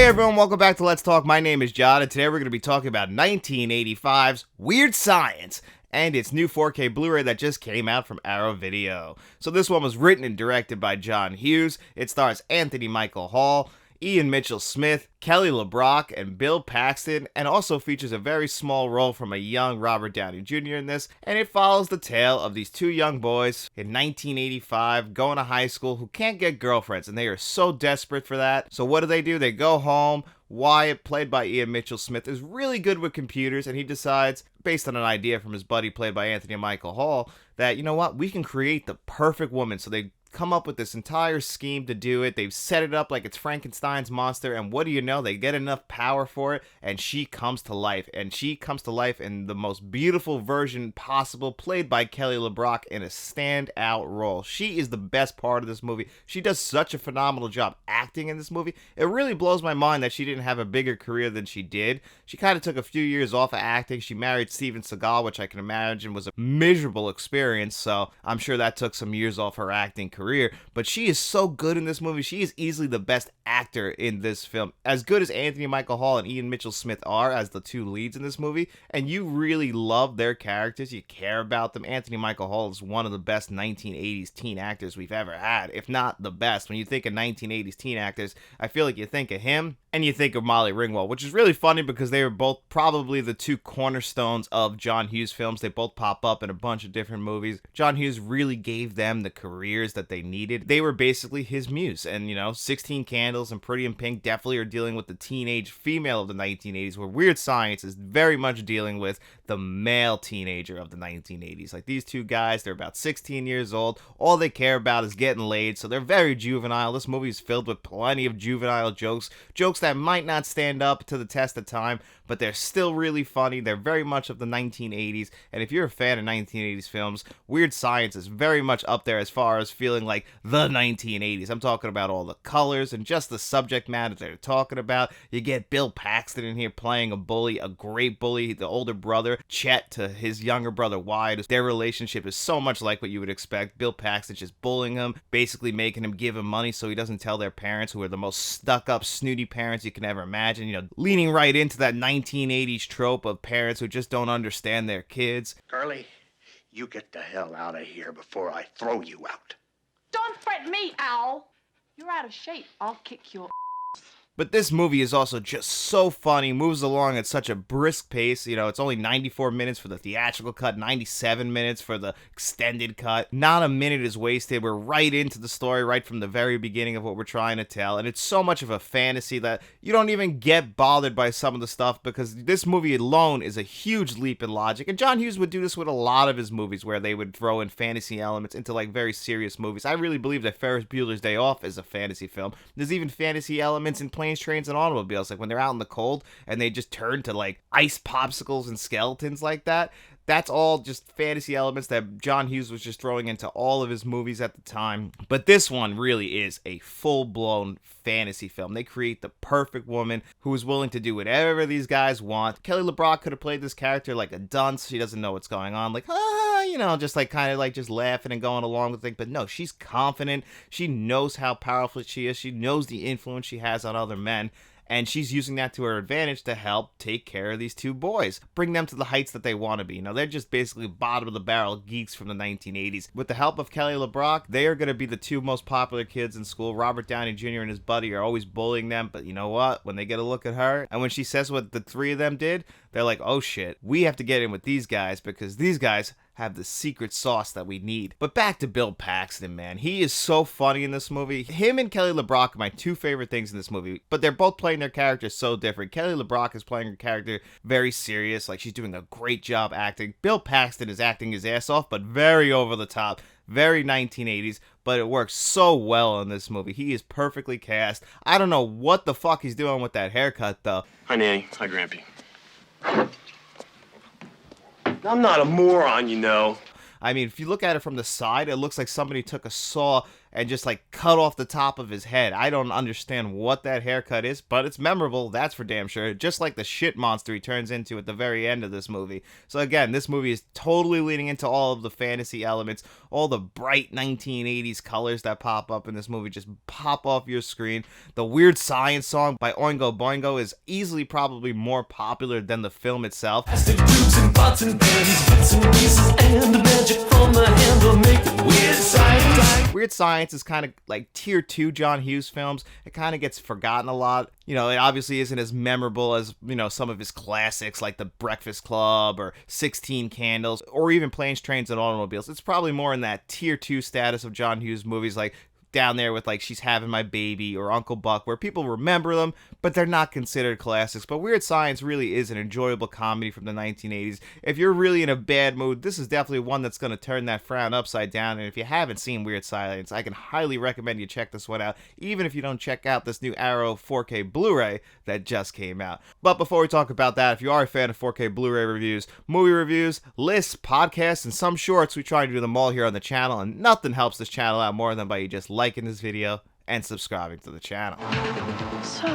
Hey everyone, welcome back to Let's Talk. My name is John, and today we're going to be talking about 1985's Weird Science and its new 4K Blu-ray that just came out from Arrow Video. So this one was written and directed by John Hughes. It stars Anthony Michael Hall, Ian Mitchell Smith, Kelly LeBrock, and Bill Paxton, and also features a very small role from a young Robert Downey Jr. in this, and it follows the tale of these two young boys in 1985 going to high school who can't get girlfriends, and they are so desperate for that. So what do? They go home. Wyatt, played by Ian Mitchell Smith, is really good with computers, and he decides, based on an idea from his buddy played by Anthony Michael Hall, that, you know what, we can create the perfect woman. So they come up with this entire scheme to do it. They've set it up like it's Frankenstein's monster, and what do you know? They get enough power for it, and she comes to life. And she comes to life in the most beautiful version possible, played by Kelly LeBrock in a standout role. She is the best part of this movie. She does such a phenomenal job acting in this movie. It really blows my mind that she didn't have a bigger career than she did. She kind of took a few years off of acting. She married Steven Seagal, which I can imagine was a miserable experience, so I'm sure that took some years off her acting career. But she is so good in this movie. She is easily the best actor in this film. As good as Anthony Michael Hall and Ian Mitchell Smith are as the two leads in this movie, and you really love their characters, you care about them. Anthony Michael Hall is one of the best 1980s teen actors we've ever had, if not the best. When you think of 1980s teen actors, I feel like you think of him and you think of Molly Ringwald, which is really funny because they were both probably the two cornerstones of John Hughes films. They both pop up in a bunch of different movies. John Hughes really gave them the careers that they needed. They were basically his muse, and 16 Candles and Pretty in Pink definitely are dealing with the teenage female of the 1980s, where Weird Science is very much dealing with the male teenager of the 1980s. Like, these two guys, they're about 16 years old. All they care about is getting laid, so they're very juvenile. This movie is filled with plenty of juvenile jokes that might not stand up to the test of time, but they're still really funny. They're very much of the 1980s, and if you're a fan of 1980s films, Weird Science is very much up there as far as feeling like the 1980s. I'm talking about all the colors and just the subject matter they're talking about. You get Bill Paxton in here playing a bully, a great bully, the older brother, Chet, to his younger brother, Wyatt. Their relationship is so much like what you would expect. Bill Paxton just bullying him, basically making him give him money so he doesn't tell their parents, who are the most stuck-up, snooty parents you can ever imagine. Leaning right into that 1980s trope of parents who just don't understand their kids. Curly, you get the hell out of here before I throw you out. Don't fret me, Owl. You're out of shape. I'll kick your But this movie is also just so funny, moves along at such a brisk pace. It's only 94 minutes for the theatrical cut, 97 minutes for the extended cut. Not a minute is wasted. We're right into the story right from the very beginning of what we're trying to tell. And it's so much of a fantasy that you don't even get bothered by some of the stuff, because this movie alone is a huge leap in logic. And John Hughes would do this with a lot of his movies, where they would throw in fantasy elements into like very serious movies. I really believe that Ferris Bueller's Day Off is a fantasy film. There's even fantasy elements in Planes, Trains, and Automobiles, like when they're out in the cold and they just turn to like ice popsicles and skeletons like that. That's all just fantasy elements that John Hughes was just throwing into all of his movies at the time. But this one really is a full-blown fantasy film. They create the perfect woman who is willing to do whatever these guys want. Kelly LeBrock could have played this character like a dunce. She doesn't know what's going on. Like, just like kind of like just laughing and going along with things. But no, she's confident. She knows how powerful she is. She knows the influence she has on other men. And she's using that to her advantage to help take care of these two boys, bring them to the heights that they want to be. They're just basically bottom of the barrel geeks from the 1980s. With the help of Kelly LeBrock, they are going to be the two most popular kids in school. Robert Downey Jr. and his buddy are always bullying them, but you know what? When they get a look at her, and when she says what the three of them did, they're like, oh shit, we have to get in with these guys, because these guys have the secret sauce that we need. But back to Bill Paxton, man. He is so funny in this movie. Him and Kelly LeBrock are my two favorite things in this movie, but they're both playing their characters so different. Kelly LeBrock is playing her character very serious, like she's doing a great job acting. Bill Paxton is acting his ass off, but very over the top, very 1980s, but it works so well in this movie. He is perfectly cast. I don't know what the fuck he's doing with that haircut, though. Hi, Nanny. Hi, Grampy. I'm not a moron, you know. I mean, if you look at it from the side, it looks like somebody took a saw and just like cut off the top of his head. I don't understand what that haircut is, but it's memorable, that's for damn sure. Just like the shit monster he turns into at the very end of this movie. So again, this movie is totally leaning into all of the fantasy elements, all the bright 1980s colors that pop up in this movie just pop off your screen. The Weird Science song by Oingo Boingo is easily probably more popular than the film itself. Weird Science is kind of like tier 2 John Hughes films. It kind of gets forgotten a lot. You know, it obviously isn't as memorable as, you know, some of his classics like The Breakfast Club or 16 Candles or even Planes, Trains, and Automobiles. It's probably more in that tier 2 status of John Hughes movies like down there with like She's Having My Baby or Uncle Buck, where people remember them, but they're not considered classics. But Weird Science really is an enjoyable comedy from the 1980s. If you're really in a bad mood, this is definitely one that's going to turn that frown upside down. And if you haven't seen Weird Science, I can highly recommend you check this one out, even if you don't check out this new Arrow 4K Blu-ray that just came out. But before we talk about that, if you are a fan of 4K Blu-ray reviews, movie reviews, lists, podcasts, and some shorts, we try to do them all here on the channel, and nothing helps this channel out more than by you just liking this video and subscribing to the channel. So,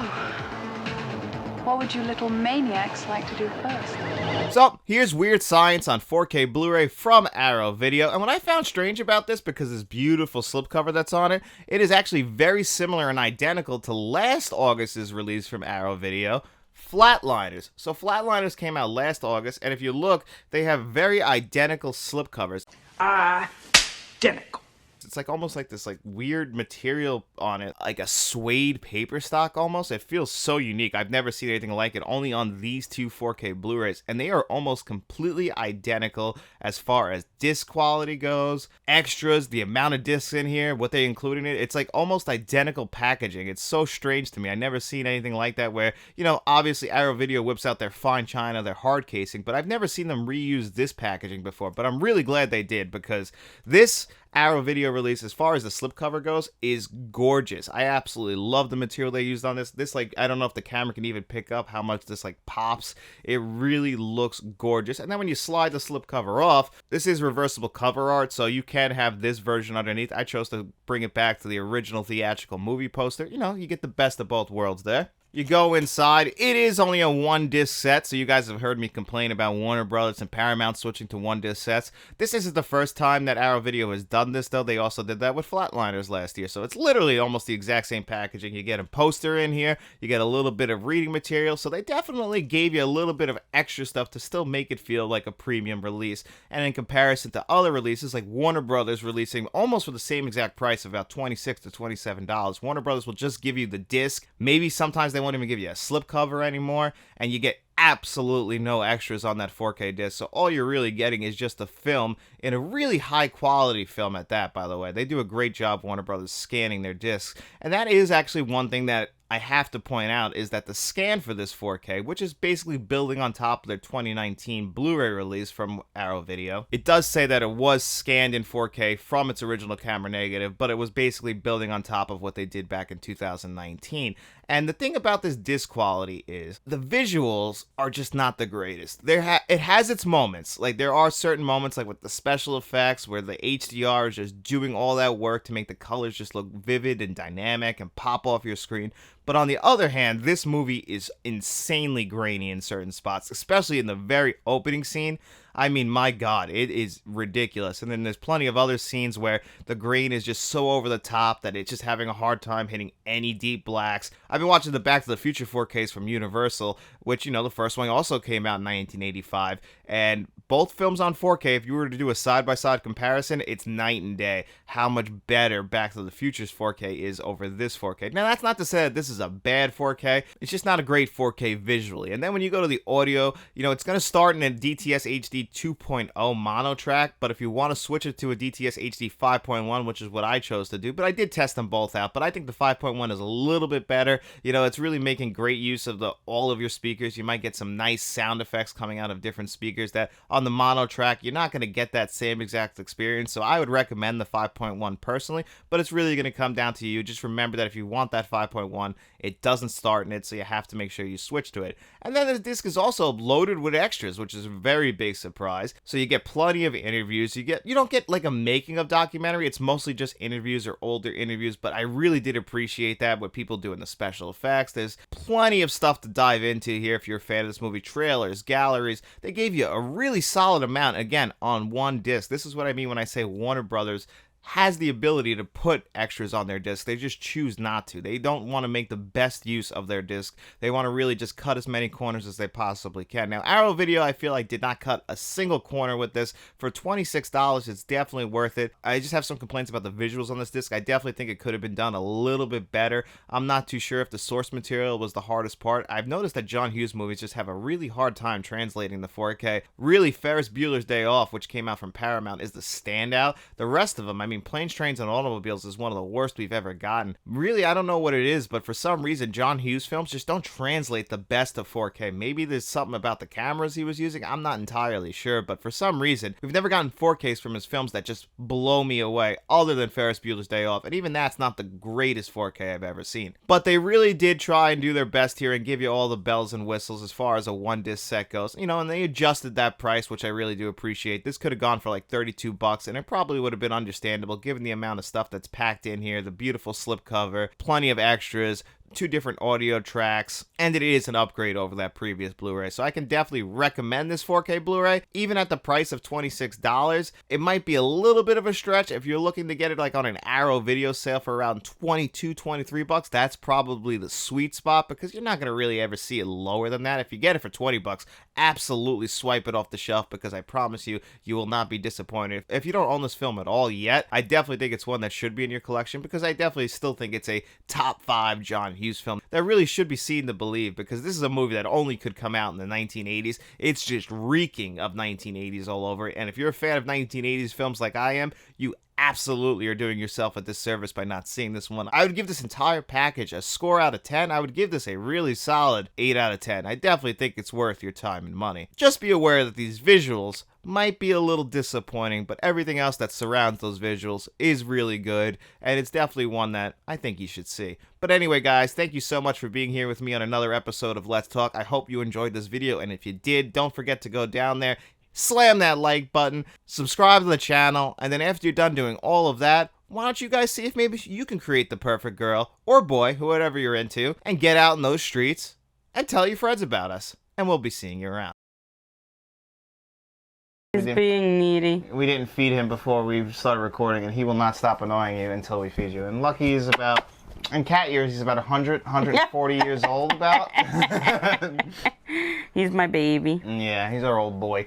what would you little maniacs like to do first? So, here's Weird Science on 4K Blu-ray from Arrow Video, and what I found strange about this, because this beautiful slipcover that's on it, it is actually very similar and identical to last August's release from Arrow Video, Flatliners. So Flatliners came out last August, and if you look, they have very identical slipcovers. Identical. It's like almost like this like weird material on it, like a suede paper stock almost. It feels so unique. I've never seen anything like it, only on these two 4K Blu-rays, and they are almost completely identical as far as disc quality goes, extras, the amount of discs in here, what they include in it. It's like almost identical packaging. It's so strange to me. I've never seen anything like that where, you know, obviously Arrow Video whips out their fine china, their hard casing, but I've never seen them reuse this packaging before. But I'm really glad they did, because this Arrow Video release, as far as the slipcover goes, is gorgeous. I absolutely love the material they used on this. This, like, I don't know if the camera can even pick up how much this, like, pops. It really looks gorgeous. And then when you slide the slipcover off, this is reversible cover art, so you can have this version underneath. I chose to bring it back to the original theatrical movie poster. You know, you get the best of both worlds there. You go inside. It is only a 1-disc set, so you guys have heard me complain about Warner Brothers and Paramount switching to 1-disc sets. This isn't the first time that Arrow Video has done this, though. They also did that with Flatliners last year, so it's literally almost the exact same packaging. You get a poster in here, you get a little bit of reading material, so they definitely gave you a little bit of extra stuff to still make it feel like a premium release. And in comparison to other releases, like Warner Brothers releasing almost for the same exact price, about $26 to $27, Warner Brothers will just give you the disc. Maybe sometimes they won't even give you a slipcover anymore, and you get absolutely no extras on that 4K disc. So all you're really getting is just a film, in a really high quality film at that, by the way. They do a great job, Warner Brothers, scanning their discs. And that is actually one thing that I have to point out, is that the scan for this 4K, which is basically building on top of their 2019 Blu-ray release from Arrow Video, it does say that it was scanned in 4K from its original camera negative, but it was basically building on top of what they did back in 2019. And the thing about this disc quality is the visuals are just not the greatest. It has its moments. Like, there are certain moments, like with the special effects, where the HDR is just doing all that work to make the colors just look vivid and dynamic and pop off your screen. But on the other hand, this movie is insanely grainy in certain spots, especially in the very opening scene. I mean, my God, it is ridiculous. And then there's plenty of other scenes where the grain is just so over the top that it's just having a hard time hitting any deep blacks. I've been watching the Back to the Future 4Ks from Universal, which, you know, the first one also came out in 1985. And both films on 4K, if you were to do a side-by-side comparison, it's night and day how much better Back to the Future's 4K is over this 4K. Now, that's not to say that this is a bad 4K. It's just not a great 4K visually. And then when you go to the audio, you know, it's going to start in a DTS HD 2.0 mono track, but if you want to switch it to a DTS HD 5.1, which is what I chose to do, but I did test them both out, but I think the 5.1 is a little bit better. You know, it's really making great use of all of your speakers. You might get some nice sound effects coming out of different speakers that on the mono track, you're not going to get that same exact experience. So I would recommend the 5.1 personally, but it's really going to come down to you. Just remember that if you want that 5.1, it doesn't start in it, so you have to make sure you switch to it. And then the disc is also loaded with extras, which is very basic surprise. So you get plenty of interviews. You don't get like a making of documentary. It's mostly just interviews or older interviews, but I really did appreciate that, what people do in the special effects. There's plenty of stuff to dive into here if you're a fan of this movie. Trailers, galleries. They gave you a really solid amount, again, on one disc. This is what I mean when I say Warner Brothers has the ability to put extras on their disc. They just choose not to. They don't want to make the best use of their disc. They want to really just cut as many corners as they possibly can. Now, Arrow Video, I feel like, did not cut a single corner with this. For $26, it's definitely worth it. I just have some complaints about the visuals on this disc. I definitely think it could have been done a little bit better. I'm not too sure if the source material was the hardest part. I've noticed that John Hughes movies just have a really hard time translating the 4K. Really, Ferris Bueller's Day Off, which came out from Paramount, is the standout. The rest of them, I mean, Planes, Trains, and Automobiles is one of the worst we've ever gotten. Really, I don't know what it is, but for some reason, John Hughes films just don't translate the best of 4K. Maybe there's something about the cameras he was using. I'm not entirely sure, but for some reason, we've never gotten 4Ks from his films that just blow me away, other than Ferris Bueller's Day Off, and even that's not the greatest 4K I've ever seen. But they really did try and do their best here and give you all the bells and whistles as far as a one-disc set goes. You know, and they adjusted that price, which I really do appreciate. This could have gone for like $32, and it probably would have been understandable given the amount of stuff that's packed in here, the beautiful slipcover, plenty of extras, 2 different audio tracks, and it is an upgrade over that previous Blu-ray. So I can definitely recommend this 4K Blu-ray, even at the price of $26. It might be a little bit of a stretch if you're looking to get it like on an Arrow Video sale for around $22, $23. That's probably the sweet spot, because you're not going to really ever see it lower than that. If you get it for $20, absolutely swipe it off the shelf, because I promise you, you will not be disappointed. If you don't own this film at all yet, I definitely think it's one that should be in your collection, because I definitely still think it's a top 5 John Hughes film that really should be seen to believe, because this is a movie that only could come out in the 1980s. It's just reeking of 1980s all over it, and if you're a fan of 1980s films like I am, you absolutely are doing yourself a disservice by not seeing this one. I would give this entire package a score out of 10. I would give this a really solid 8 out of 10. I definitely think it's worth your time and money. Just be aware that these visuals might be a little disappointing, but everything else that surrounds those visuals is really good, and it's definitely one that I think you should see. But anyway, guys, thank you so much for being here with me on another episode of Let's Talk. I hope you enjoyed this video, and if you did, don't forget to go down there, slam that like button, subscribe to the channel, and then after you're done doing all of that, why don't you guys see if maybe you can create the perfect girl, or boy, whatever you're into, and get out in those streets, and tell your friends about us, and we'll be seeing you around. He's being needy. We didn't feed him before we started recording, and he will not stop annoying you until we feed you. And Lucky is about, in cat years, he's about 100, 140 years old about. He's my baby. Yeah, he's our old boy.